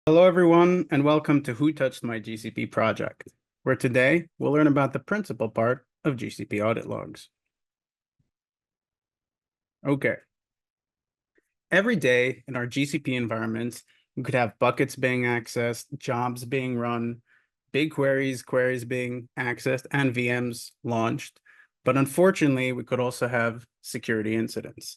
Hello, everyone, and welcome to Who Touched My GCP project, where today we'll learn about the principal part of GCP audit logs. Okay. Every day in our GCP environments, we could have buckets being accessed, jobs being run, big queries being accessed, and VMs launched. But unfortunately, we could also have security incidents.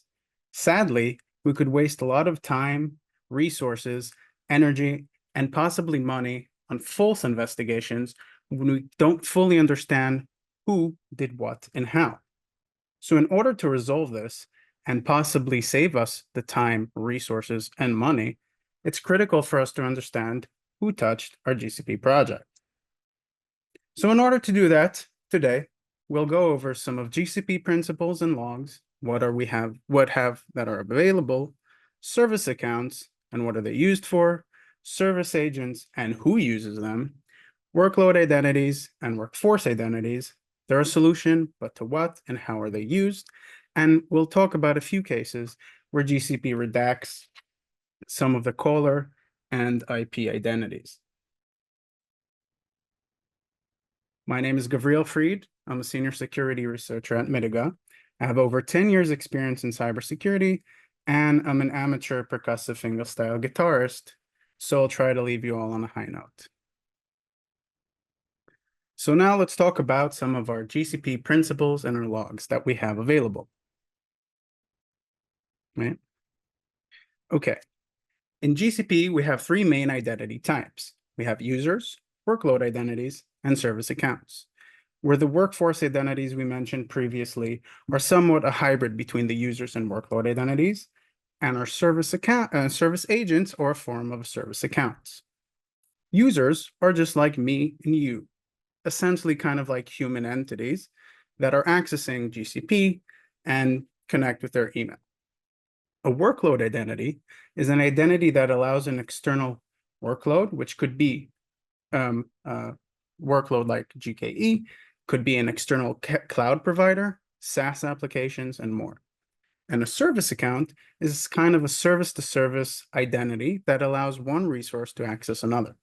Sadly, we could waste a lot of time, resources, energy, and possibly money on false investigations when we don't fully understand who did what and how. So in order to resolve this and possibly save us the time, resources, and money, it's critical for us to understand who touched our GCP project. So in order to do that, today, we'll go over some of GCP principles and logs, what have that are available, service accounts, and what are they used for, service agents and who uses them, workload identities and workforce identities, they're a solution, but to what and how are they used? And we'll talk about a few cases where GCP redacts some of the caller and IP identities. My name is Gavriel Fried. I'm a senior security researcher at Mitiga. I have over 10 years experience in cybersecurity, and I'm an amateur percussive fingerstyle guitarist. So I'll try to leave you all on a high note. So now let's talk about some of our GCP principles and our logs that we have available. Right? Okay. In GCP, we have three main identity types. We have users, workload identities, and service accounts, where the workforce identities we mentioned previously are somewhat a hybrid between the users and workload identities, and our service agents are a form of service accounts. Users are just like me and you, essentially kind of like human entities that are accessing GCP and connect with their email. A workload identity is an identity that allows an external workload, which could be workload like GKE, could be an external cloud provider, SaaS applications, and more. And a service account is kind of a service-to-service identity that allows one resource to access another.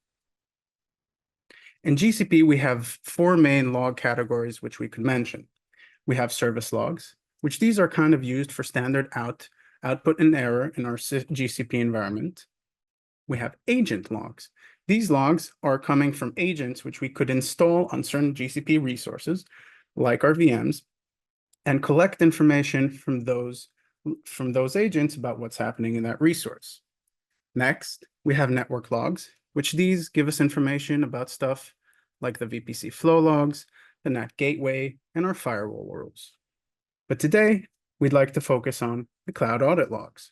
In GCP, we have four main log categories which we could mention. We have service logs, which these are kind of used for standard output and error in our GCP environment. We have agent logs. These logs are coming from agents which we could install on certain GCP resources, like our VMs, and collect information from those agents about what's happening in that resource. Next, we have network logs, which these give us information about stuff like the VPC flow logs, the NAT gateway, and our firewall rules. But today, we'd like to focus on the cloud audit logs.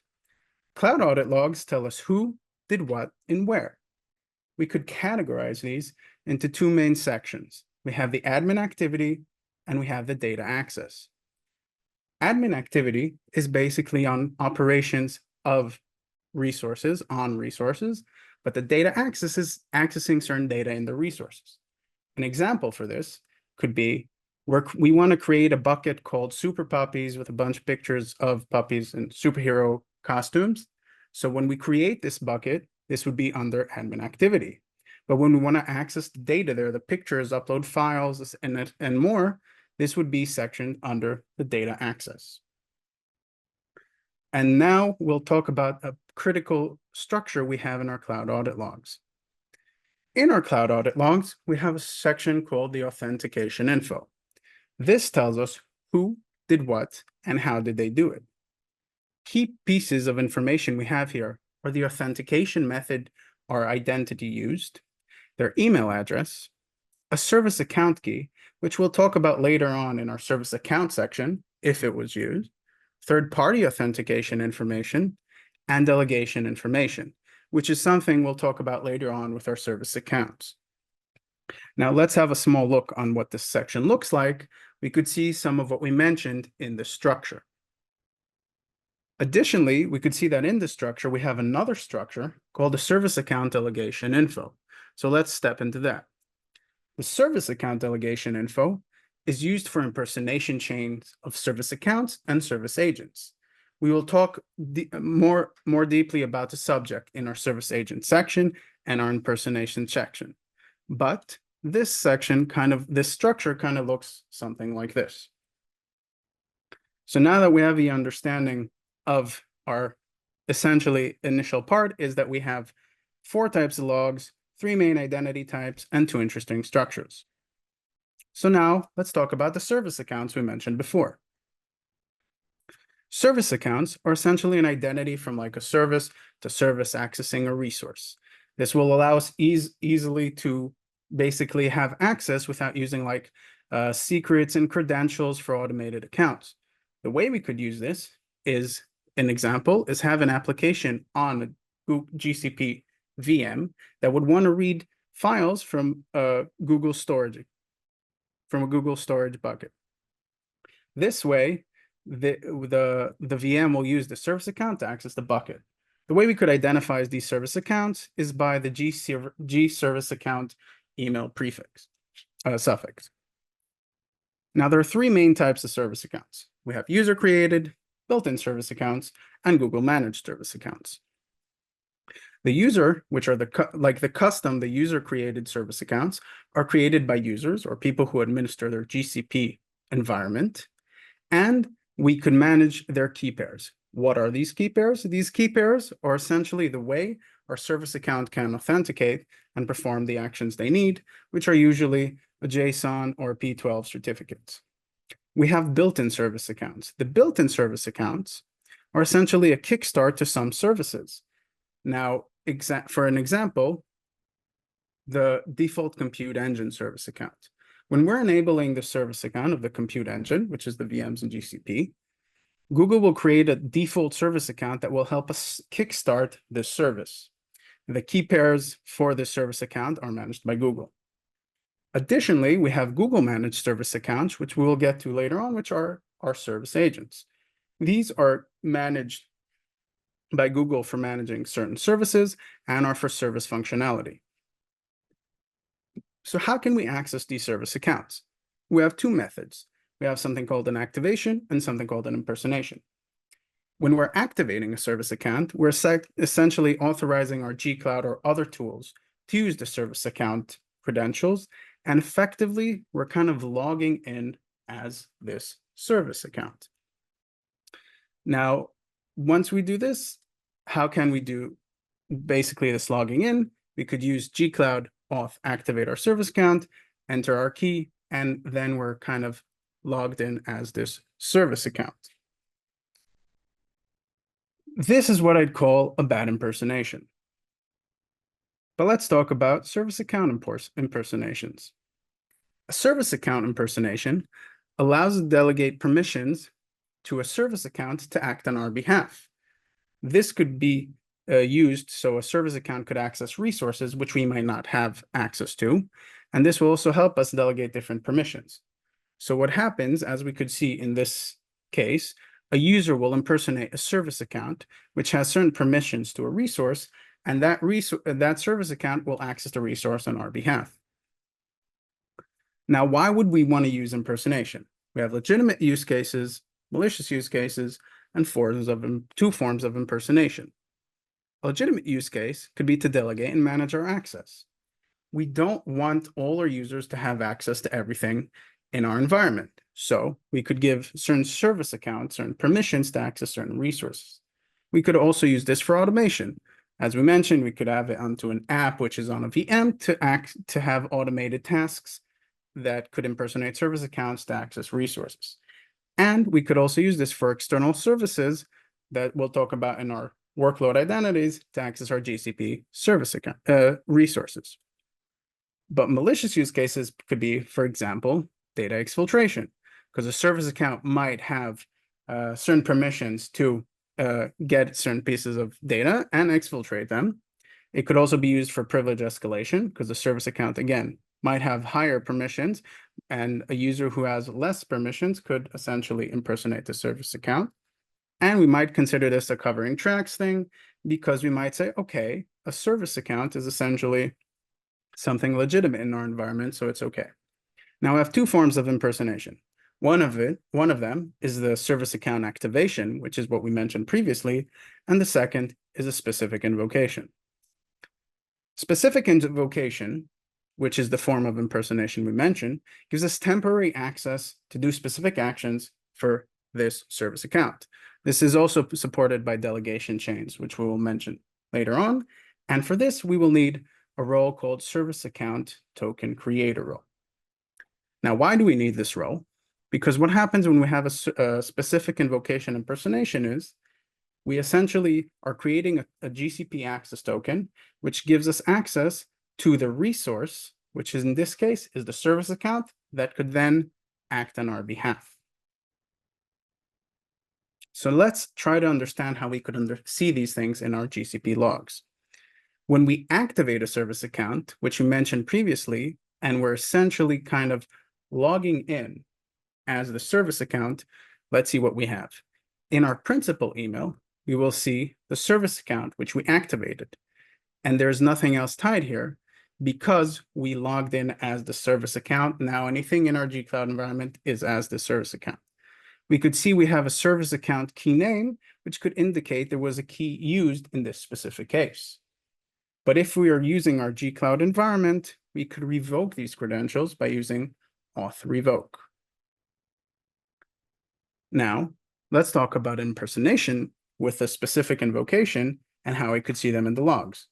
Cloud audit logs tell us who did what and where. We could categorize these into two main sections. We have the admin activity and we have the data access. Admin activity is basically on operations of resources, on resources, but the data access is accessing certain data in the resources. An example for this could be we want to create a bucket called Super Puppies with a bunch of pictures of puppies and superhero costumes. So when we create this bucket, this would be under admin activity. But when we want to access the data there, the pictures, upload files, and more, this would be sectioned under the data access. And now we'll talk about a critical structure we have in our cloud audit logs. In our cloud audit logs, we have a section called the authentication.info. This tells us who did what and how did they do it. Key pieces of information we have here are the authentication method or identity used, their email address, a service account key, which we'll talk about later on in our service account section, if it was used, third-party authentication information, and delegation information, which is something we'll talk about later on with our service accounts. Now let's have a small look on what this section looks like. We could see some of what we mentioned in the structure. Additionally, we could see that in the structure, we have another structure called the service account delegation info. So let's step into that. The service account delegation info is used for impersonation chains of service accounts and service agents. We will talk more deeply about the subject in our service agent section and our impersonation section. But this structure kind of looks something like this. So now that we have the understanding of our essentially initial part is that we have 4 types of logs, 3 main identity types, and 2 interesting structures. So now let's talk about the service accounts we mentioned before. Service accounts are essentially an identity from like a service to service accessing a resource. This will allow us easily to basically have access without using like secrets and credentials for automated accounts. The way we could use this is, an example, is have an application on a GCP VM that would want to read files from Google storage, from a Google storage bucket. This way, the VM will use the service account to access the bucket. The way we could identify these service accounts is by the G service account email suffix. Now, there are 3 main types of service accounts. We have user-created, built-in service accounts, and Google-managed service accounts. The user, which are the user-created service accounts, are created by users or people who administer their GCP environment, and we could manage their key pairs. What are these key pairs? These key pairs are essentially the way our service account can authenticate and perform the actions they need, which are usually a JSON or P12 certificates. We have built-in service accounts. The built-in service accounts are essentially a kickstart to some services. Now, for an example, the default compute engine service account. When we're enabling the service account of the compute engine, which is the VMs in GCP, Google will create a default service account that will help us kickstart this service. The key pairs for this service account are managed by Google. Additionally, we have Google managed service accounts, which we will get to later on, which are our service agents. These are managed by Google for managing certain services and are for service functionality. So how can we access these service accounts? We have 2 methods. We have something called an activation and something called an impersonation. When we're activating a service account, we're essentially authorizing our G-Cloud or other tools to use the service account credentials, and effectively, we're kind of logging in as this service account. Now, once we do this, how can we do basically this logging in? We could use G-Cloud auth activate our service account, enter our key, and then we're kind of logged in as this service account. This is what I'd call a bad impersonation. But let's talk about service account impersonations. A service account impersonation allows us to delegate permissions to a service account to act on our behalf. This could be used so a service account could access resources which we might not have access to, and this will also help us delegate different permissions. So what happens, as we could see in this case, a user will impersonate a service account which has certain permissions to a resource, and that service account will access the resource on our behalf. Now, why would we want to use impersonation? We have legitimate use cases, malicious use cases, and 2 forms of impersonation. A legitimate use case could be to delegate and manage our access. We don't want all our users to have access to everything in our environment. So we could give certain service accounts, certain permissions to access certain resources. We could also use this for automation. As we mentioned, we could have it onto an app, which is on a VM to have automated tasks that could impersonate service accounts to access resources. And we could also use this for external services that we'll talk about in our workload identities to access our GCP service account resources. But malicious use cases could be, for example, data exfiltration, because a service account might have certain permissions to get certain pieces of data and exfiltrate them. It could also be used for privilege escalation, because the service account, again, might have higher permissions, and a user who has less permissions could essentially impersonate the service account. And we might consider this a covering tracks thing, because we might say, okay, a service account is essentially something legitimate in our environment, so it's okay. Now we have 2 forms of impersonation. One of them is the service account activation, which is what we mentioned previously, and the second is a specific invocation. Specific invocation, which is the form of impersonation we mentioned, gives us temporary access to do specific actions for this service account. This is also supported by delegation chains, which we will mention later on. And for this, we will need a role called service account token creator role. Now, why do we need this role? Because what happens when we have a specific invocation impersonation is we essentially are creating a GCP access token, which gives us access to the resource, which is in this case is the service account that could then act on our behalf. So let's try to understand how we could see these things in our GCP logs. When we activate a service account, which we mentioned previously, and we're essentially kind of logging in as the service account, let's see what we have. In our principal email, we will see the service account, which we activated. And there's nothing else tied here because we logged in as the service account. Now anything in our G-Cloud environment is as the service account. We could see we have a service account key name, which could indicate there was a key used in this specific case. But if we are using our G-Cloud environment, we could revoke these credentials by using auth revoke. Now, let's talk about impersonation with a specific invocation and how I could see them in the logs.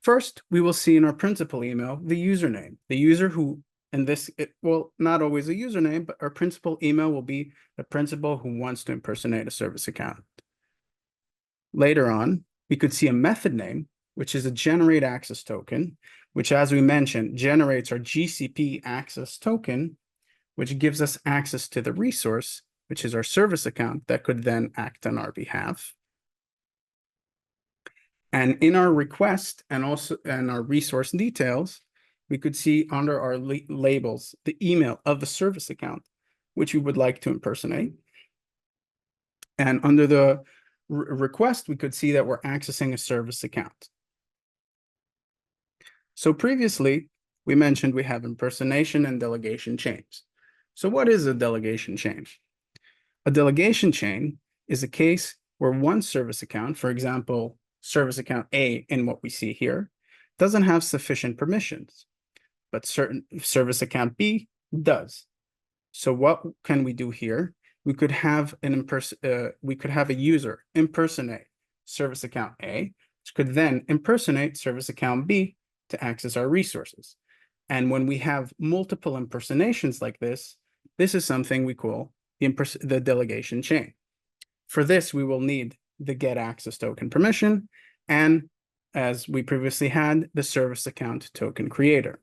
First, we will see in our principal email the username, the user who, in this, well, not always a username, but our principal email will be the principal who wants to impersonate a service account. Later on, we could see a method name, which is a generate access token, which, as we mentioned, generates our GCP access token, which gives us access to the resource, which is our service account that could then act on our behalf. And in our request and also in our resource details, we could see under our labels the email of the service account, which we would like to impersonate. And under the request, we could see that we're accessing a service account. So previously, we mentioned we have impersonation and delegation chains. So what is a delegation chain? A delegation chain is a case where one service account, for example, service account A in what we see here, doesn't have sufficient permissions, but certain service account B does. So what can we do here? We could have a user impersonate service account A, which could then impersonate service account B to access our resources. And when we have multiple impersonations like this is something we call the delegation chain. For this, we will need the get access token permission, and as we previously had, the service account token creator.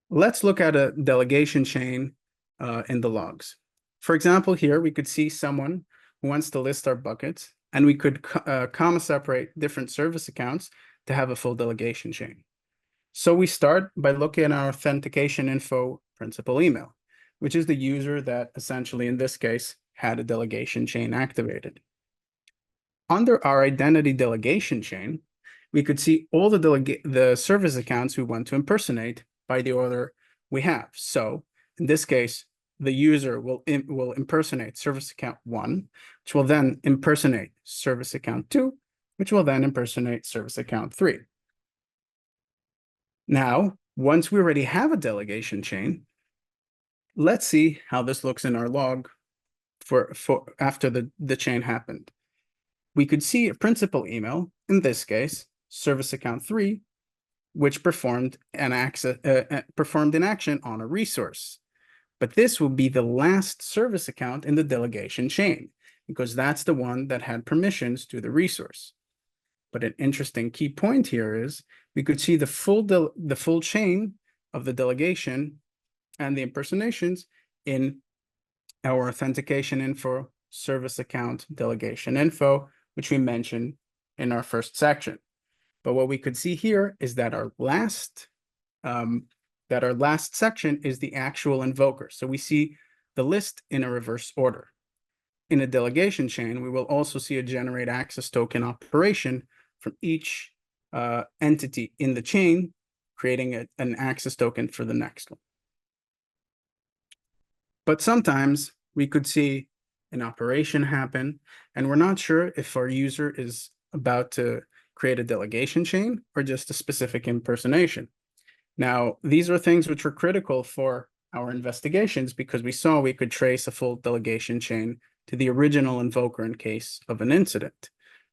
Let's look at a delegation chain in the logs. For example, here we could see someone who wants to list our buckets, and we could comma separate different service accounts to have a full delegation chain. So we start by looking at our authenticationInfo principal email, which is the user that essentially in this case had a delegation chain activated. Under our identity delegation chain, we could see all the service accounts we want to impersonate by the order we have. So in this case, the user will impersonate service account 1, which will then impersonate service account 2, which will then impersonate service account 3. Now, once we already have a delegation chain, let's see how this looks in our log for after the chain happened. We could see a principal email, in this case, service account 3, which performed an action on a resource. But this will be the last service account in the delegation chain, because that's the one that had permissions to the resource. But an interesting key point here is we could see the full chain of the delegation and the impersonations in our authenticationInfo service account delegation info, which we mentioned in our first section. But what we could see here is that our last section is the actual invoker. So we see the list in a reverse order. In a delegation chain, we will also see a generate access token operation from each entity in the chain, creating an access token for the next one. But sometimes we could see an operation happen, and we're not sure if our user is about to create a delegation chain, or just a specific impersonation. Now, these are things which were critical for our investigations because we saw we could trace a full delegation chain to the original invoker in case of an incident.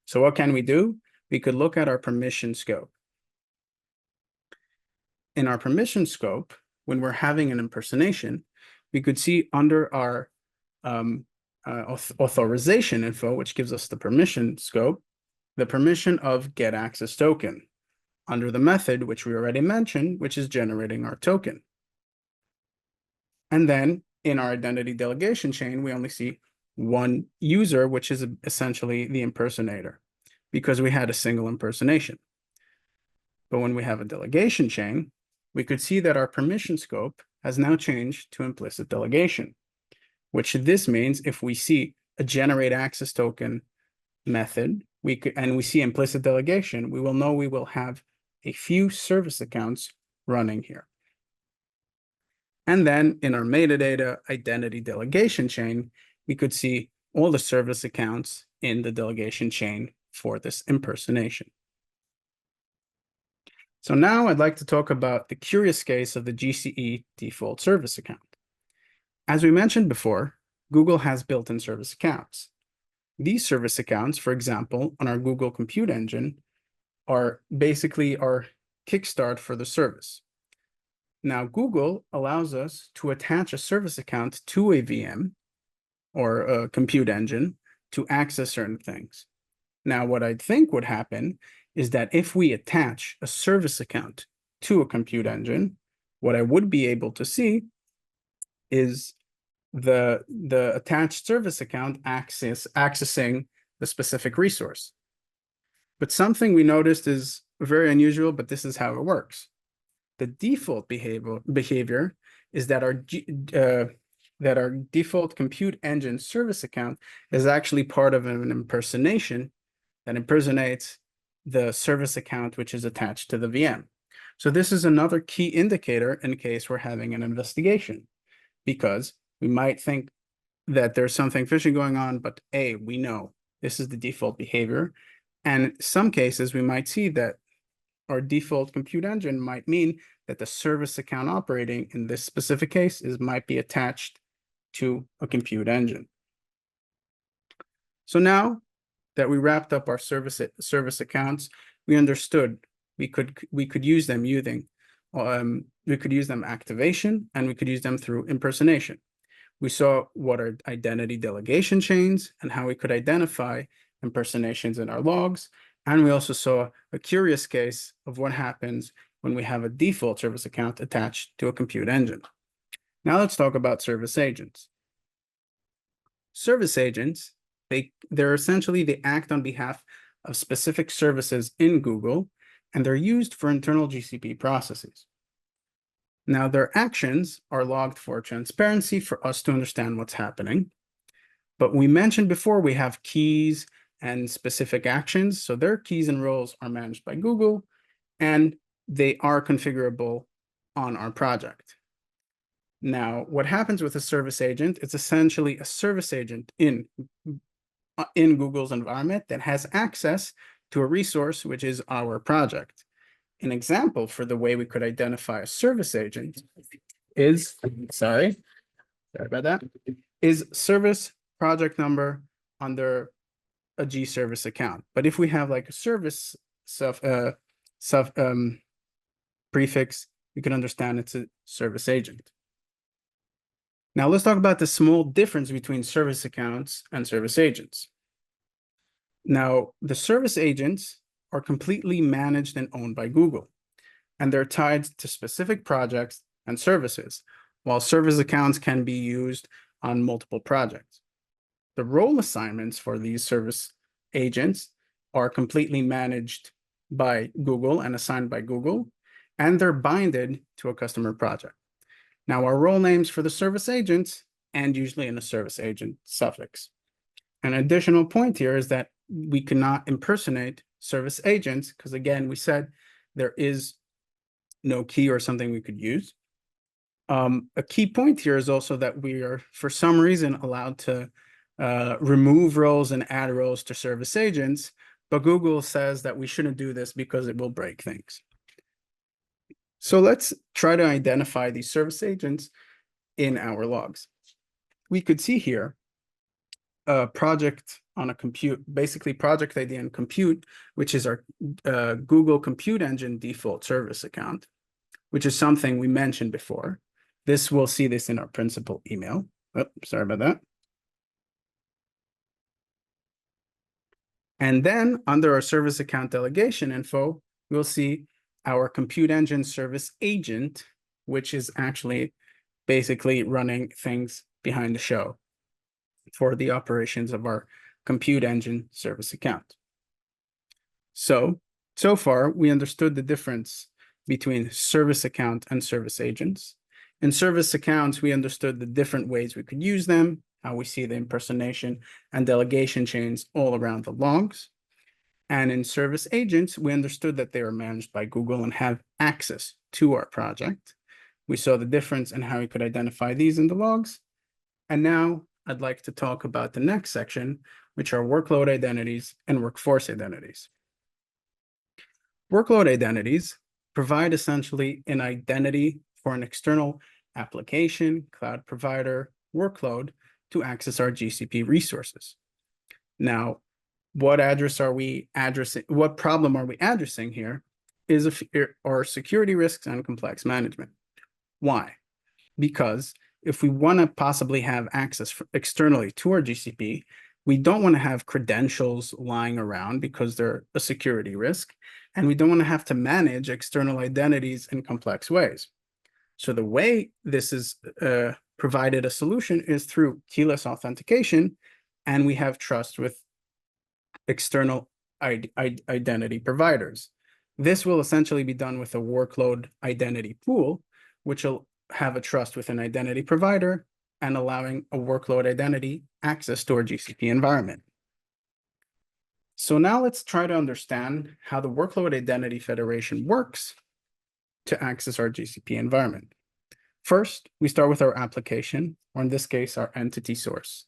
So what can we do? We could look at our permission scope. In our permission scope, when we're having an impersonation, we could see under our authorization info, which gives us the permission scope, the permission of get access token under the method, which we already mentioned, which is generating our token. And then in our identity delegation chain, we only see one user, which is essentially the impersonator, because we had a single impersonation. But when we have a delegation chain, we could see that our permission scope has now changed to implicit delegation, which this means if we see a generate access token method, and we see implicit delegation, we will know we will have a few service accounts running here. And then in our metadata identity delegation chain, we could see all the service accounts in the delegation chain for this impersonation. So now I'd like to talk about the curious case of the GCE default service account. As we mentioned before, Google has built-in service accounts. These service accounts, for example, on our Google Compute Engine, are basically our kickstart for the service. Now, Google allows us to attach a service account to a VM or a compute engine to access certain things. Now, what I think would happen is that if we attach a service account to a compute engine, what I would be able to see is the attached service account accessing the specific resource. But something we noticed is very unusual, but this is how it works. The default behavior is that our default compute engine service account is actually part of an impersonation that impersonates the service account which is attached to the VM. So this is another key indicator in case we're having an investigation, because we might think that there's something fishy going on, but we know this is the default behavior. And in some cases, we might see that our default compute engine might mean that the service account operating in this specific case might be attached to a compute engine. So now that we wrapped up our service accounts, we understood we could use them activation, and we could use them through impersonation. We saw what are identity delegation chains and how we could identify impersonations in our logs. And we also saw a curious case of what happens when we have a default service account attached to a compute engine. Now let's talk about service agents. Service agents, they're essentially, they act on behalf of specific services in Google, and they're used for internal GCP processes. Now, their actions are logged for transparency for us to understand what's happening. But we mentioned before, we have keys and specific actions. So their keys and roles are managed by Google, and they are configurable on our project. Now, what happens with a service agent? It's essentially a service agent in Google's environment that has access to a resource, which is our project. An example for the way we could identify a service agent is, sorry about that, is service project number under a G service account. But if we have like a service prefix, we can understand it's a service agent. Now let's talk about the small difference between service accounts and service agents. Now, the service agents are completely managed and owned by Google, and they're tied to specific projects and services, while service accounts can be used on multiple projects. The role assignments for these service agents are completely managed by Google and assigned by Google, and they're binded to a customer project. Now, our role names for the service agents end usually in a service agent suffix. An additional point here is that we cannot impersonate service agents because, again, we said there is no key or something we could use. A key point here is also that we are, for some reason, allowed to remove roles and add roles to service agents, but Google says that we shouldn't do this because it will break things. So let's try to identify these service agents in our logs. We could see here a project on a compute, basically project ID and compute, which is our Google Compute Engine default service account, which is something we mentioned before. We'll see this in our principal email. Oh, sorry about that. And then under our service account delegation info, we'll see our compute engine service agent, which is actually basically running things behind the show for the operations of our compute engine service account. So far, we understood the difference between service account and service agents. In service accounts, we understood the different ways we could use them, how we see the impersonation and delegation chains all around the logs. And in service agents, we understood that they are managed by Google and have access to our project. We saw the difference and how we could identify these in the logs. And now I'd like to talk about the next section, which are workload identities and workforce identities. Workload identities provide essentially an identity for an external application, cloud provider, workload to access our GCP resources. Now, what address are we addressing? What problem are we addressing here is our security risks and complex management. Why? Because if we want to possibly have access externally to our GCP, we don't want to have credentials lying around because they're a security risk, and we don't want to have to manage external identities in complex ways. So the way this is provided a solution is through keyless authentication, and we have trust with external identity providers. This will essentially be done with a workload identity pool, which will have a trust with an identity provider and allowing a workload identity access to our GCP environment. So now let's try to understand how the workload identity federation works to access our GCP environment. First, we start with our application, or in this case, our entity source.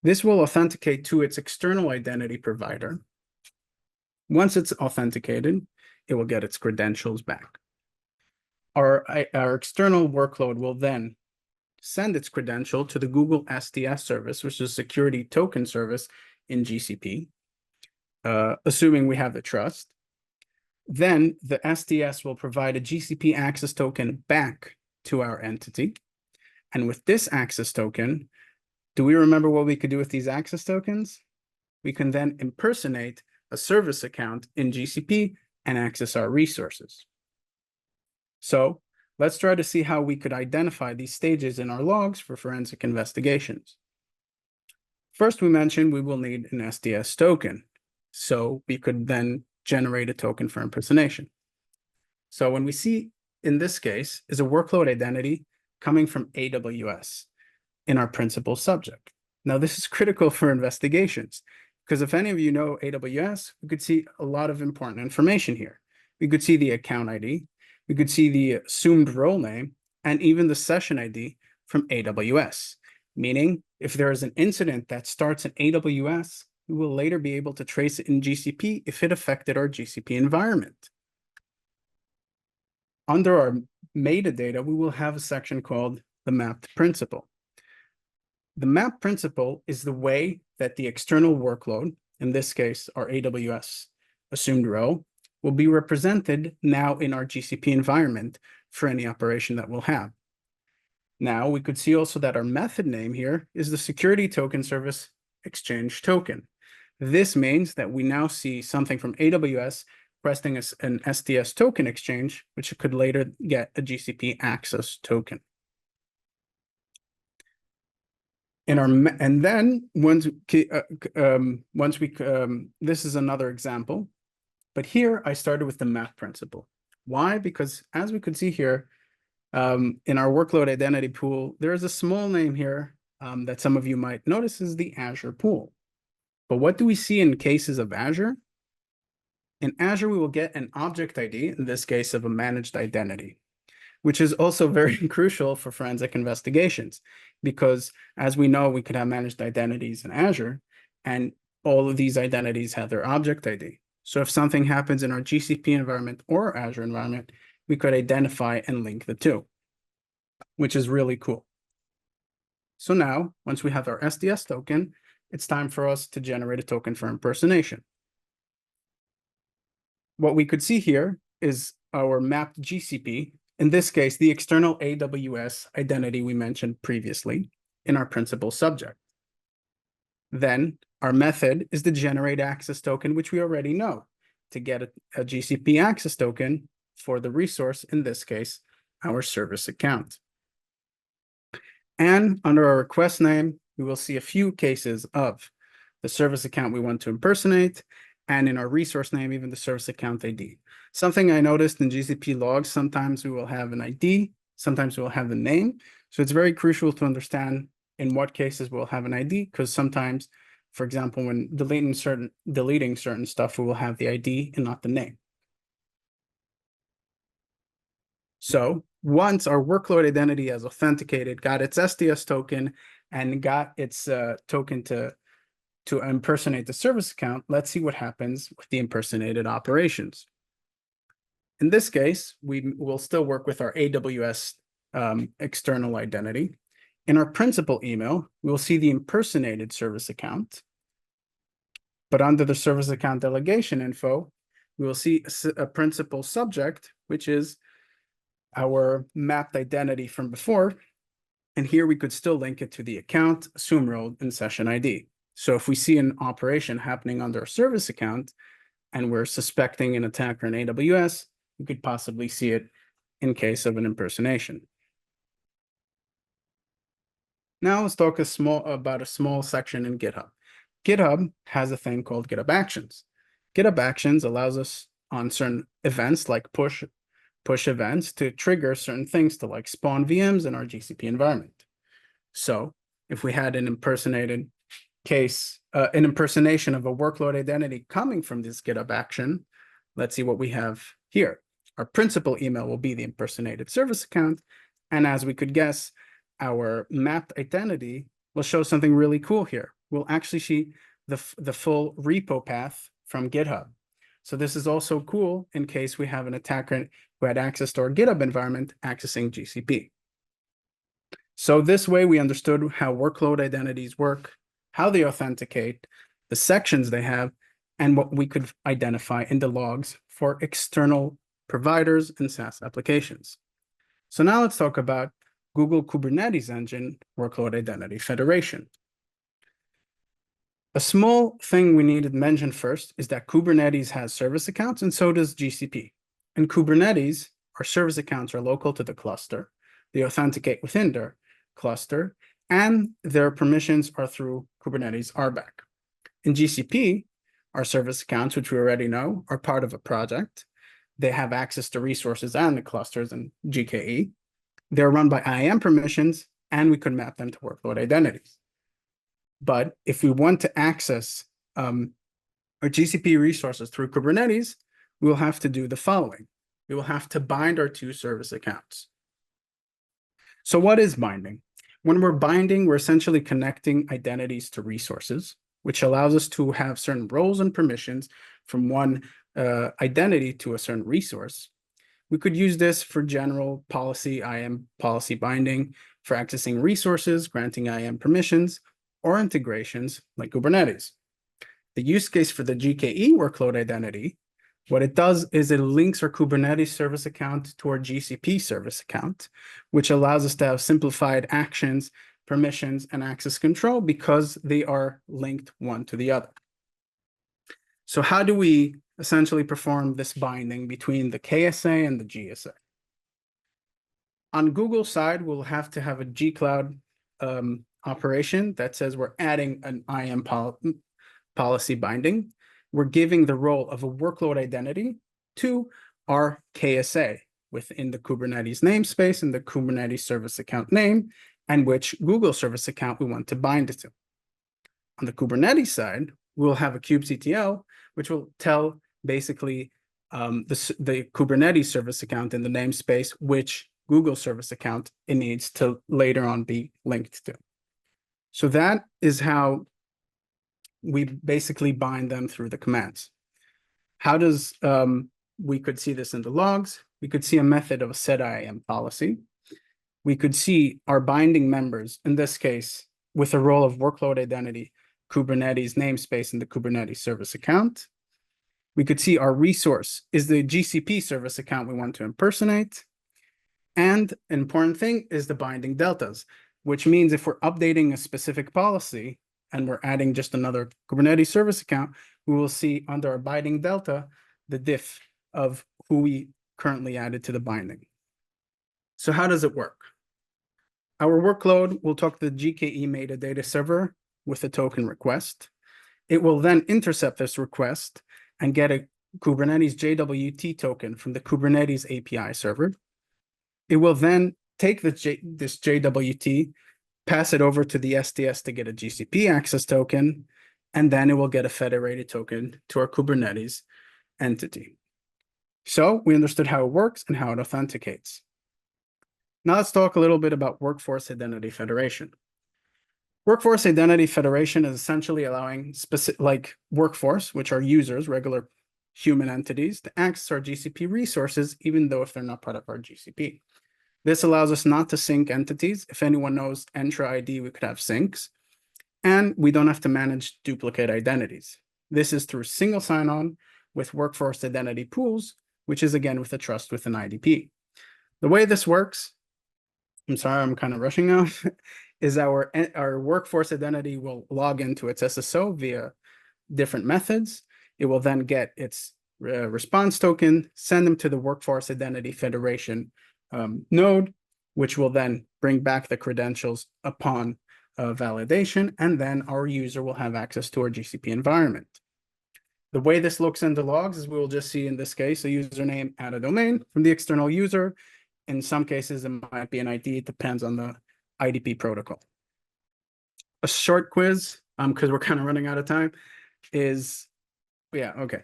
This will authenticate to its external identity provider. Once it's authenticated, it will get its credentials back. Our external workload will then send its credential to the Google STS service, which is a security token service in GCP, assuming we have the trust. Then the STS will provide a GCP access token back to our entity. And with this access token, do we remember what we could do with these access tokens? We can then impersonate a service account in GCP and access our resources. So let's try to see how we could identify these stages in our logs for forensic investigations. First, we mentioned we will need an STS token, so we could then generate a token for impersonation. So when we see, in this case, is a workload identity coming from AWS in our principal subject. Now, this is critical for investigations, because if any of you know AWS, we could see a lot of important information here. We could see the account ID, we could see the assumed role name, and even the session ID from AWS, meaning if there is an incident that starts in AWS, we will later be able to trace it in GCP if it affected our GCP environment. Under our metadata, we will have a section called the mapped principal. The map principal is the way that the external workload, in this case, our AWS assumed row, will be represented now in our GCP environment for any operation that we'll have. Now, we could see also that our method name here is the security token service exchange token. This means that we now see something from AWS requesting an STS token exchange, which could later get a GCP access token. And then once this is another example, but here I started with the map principle. Why? Because as we could see here, in our workload identity pool, there is a small name here that some of you might notice is the Azure pool. But what do we see in cases of Azure? In Azure, we will get an object ID, in this case of a managed identity, which is also very crucial for forensic investigations, because as we know, we could have managed identities in Azure, and all of these identities have their object ID. So if something happens in our GCP environment or Azure environment, we could identify and link the two, which is really cool. So now, once we have our SDS token, it's time for us to generate a token for impersonation. What we could see here is our mapped GCP, in this case, the external AWS identity we mentioned previously in our principal subject. Then our method is the generate access token, which we already know, to get a GCP access token for the resource, in this case, our service account. And under our request name, we will see a few cases of the service account we want to impersonate, and in our resource name, even the service account ID. Something I noticed in GCP logs, sometimes we will have an ID, sometimes we'll have the name. So it's very crucial to understand in what cases we'll have an ID, because sometimes, for example, when deleting certain stuff, we will have the ID and not the name. So once our workload identity has authenticated, got its SDS token, and got its token to impersonate the service account, let's see what happens with the impersonated operations. In this case, we will still work with our AWS external identity. In our principal email, we will see the impersonated service account. But under the service account delegation info, we will see a principal subject, which is our mapped identity from before. And here we could still link it to the account, assume role, and session ID. So if we see an operation happening under a service account and we're suspecting an attacker in AWS, we could possibly see it in case of an impersonation. Now let's talk about a small section in GitHub. GitHub has a thing called GitHub Actions. GitHub Actions allows us on certain events like push events to trigger certain things to like spawn VMs in our GCP environment. So if we had an impersonated case, an impersonation of a workload identity coming from this GitHub action, let's see what we have here. Our principal email will be the impersonated service account. And as we could guess, our mapped identity will show something really cool here. We'll actually see the full repo path from GitHub. So this is also cool in case we have an attacker who had access to our GitHub environment accessing GCP. So this way we understood how workload identities work, how they authenticate, the sections they have, and what we could identify in the logs for external providers and SaaS applications. So now let's talk about Google Kubernetes Engine Workload Identity Federation. A small thing we need to mention first is that Kubernetes has service accounts, and so does GCP. In Kubernetes, our service accounts are local to the cluster. They authenticate within their cluster, and their permissions are through Kubernetes RBAC. In GCP, our service accounts, which we already know, are part of a project. They have access to resources and the clusters in GKE. They're run by IAM permissions, and we could map them to workload identities. But if we want to access our GCP resources through Kubernetes, we will have to do the following. We will have to bind our two service accounts. So what is binding? When we're binding, we're essentially connecting identities to resources, which allows us to have certain roles and permissions from one identity to a certain resource. We could use this for general policy, IAM policy binding, for accessing resources, granting IAM permissions, or integrations like Kubernetes. The use case for the GKE workload identity, what it does is it links our Kubernetes service account to our GCP service account, which allows us to have simplified actions, permissions, and access control because they are linked one to the other. So how do we essentially perform this binding between the KSA and the GSA? On Google's side, we'll have to have a gcloud operation that says we're adding an IAM policy binding. We're giving the role of a workload identity to our KSA within the Kubernetes namespace and the Kubernetes service account name, and which Google service account we want to bind it to. On the Kubernetes side, we'll have a kubectl, which will tell basically the Kubernetes service account in the namespace, which Google service account it needs to later on be linked to. So that is how we basically bind them through the commands. How does we could see this in the logs? We could see a method of a set IAM policy. We could see our binding members, in this case, with a role of workload identity, Kubernetes namespace in the Kubernetes service account. We could see our resource is the GCP service account we want to impersonate. And an important thing is the binding deltas, which means if we're updating a specific policy and we're adding just another Kubernetes service account, we will see under our binding delta the diff of who we currently added to the binding. So how does it work? Our workload will talk to the GKE metadata server with a token request. It will then intercept this request and get a Kubernetes JWT token from the Kubernetes API server. It will then take this JWT, pass it over to the STS to get a GCP access token, and then it will get a federated token to our Kubernetes entity. So we understood how it works and how it authenticates. Now let's talk a little bit about Workforce Identity Federation. Workforce Identity Federation is essentially allowing like workforce, which are users, regular human entities, to access our GCP resources, even though if they're not part of our GCP. This allows us not to sync entities. If anyone knows Entra ID, we could have syncs. And we don't have to manage duplicate identities. This is through single sign-on with workforce identity pools, which is again with a trust with an IDP. The way this works, I'm sorry, I'm kind of rushing now, is our workforce identity will log into its SSO via different methods. It will then get its response token, send them to the Workforce Identity Federation node, which will then bring back the credentials upon validation, and then our user will have access to our GCP environment. The way this looks in the logs is we will just see in this case a username and a domain from the external user. In some cases, it might be an ID. It depends on the IDP protocol. A short quiz, because we're kind of running out of time, is, yeah, okay.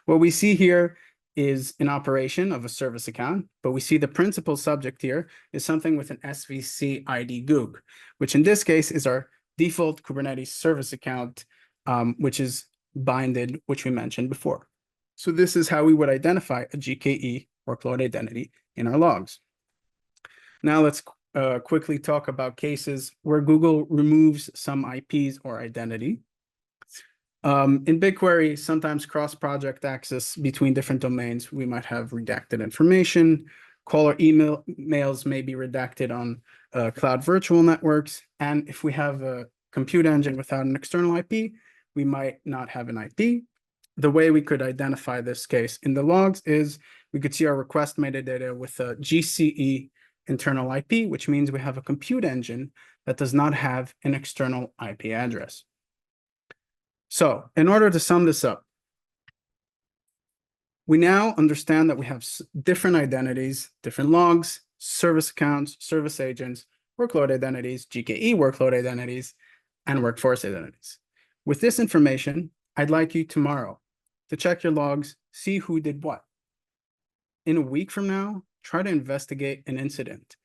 What we see here is an operation of a service account, but we see the principal subject here is something with an SVC ID Goog, which in this case is our default Kubernetes service account, which is binded, which we mentioned before. So this is how we would identify a GKE workload identity in our logs. Now let's quickly talk about cases where Google removes some IPs or identity. In BigQuery, sometimes cross-project access between different domains, we might have redacted information. Caller emails may be redacted on cloud virtual networks. And if we have a compute engine without an external IP, we might not have an IP. The way we could identify this case in the logs is we could see our request metadata with a GCE internal IP, which means we have a compute engine that does not have an external IP address. So in order to sum this up, we now understand that we have different identities, different logs, service accounts, service agents, workload identities, GKE workload identities, and workforce identities. With this information, I'd like you tomorrow to check your logs, see who did what. In a week from now, try to investigate an incident.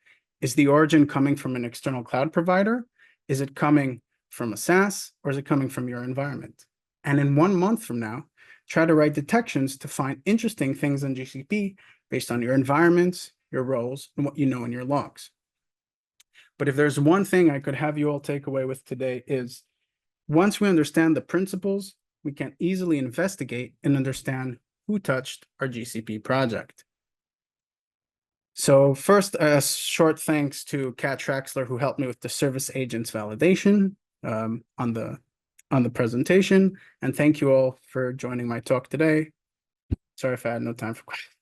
Is the origin coming from an external cloud provider? Is it coming from a SaaS, or is it coming from your environment? And in 1 month from now, try to write detections to find interesting things on GCP based on your environments, your roles, and what you know in your logs. But if there's one thing I could have you all take away with today is, once we understand the principles, we can easily investigate and understand who touched our GCP project. So first, a short thanks to Kat Traxler, who helped me with the service agents validation on the presentation. And thank you all for joining my talk today. Sorry if I had no time for questions.